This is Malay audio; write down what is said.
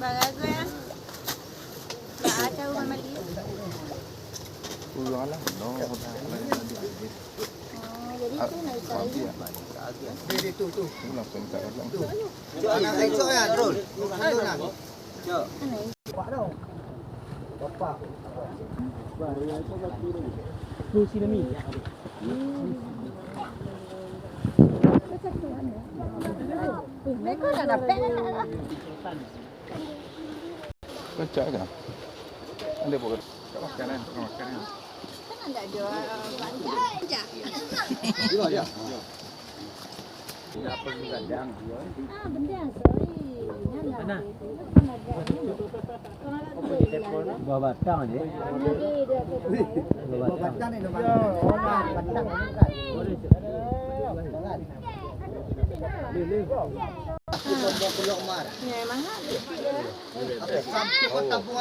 Bago ya. Baca uang mali. Pulang lah, no. Jadi itu naik saya. Jadi tu. Langsung tak lang. Anak esok ya, Rul. Ayo nak. Pak dong. Bapak. Mereka dah dapat lah. Kacak kan? Anda buat makanan. Kan ada jual banyak. Dua dia. Ah, benda sorry. Mana? Dua batang je. Dua batang ni nombor. Batang kan. Aku mau keluar. Ya, mahal. Sampai tabungan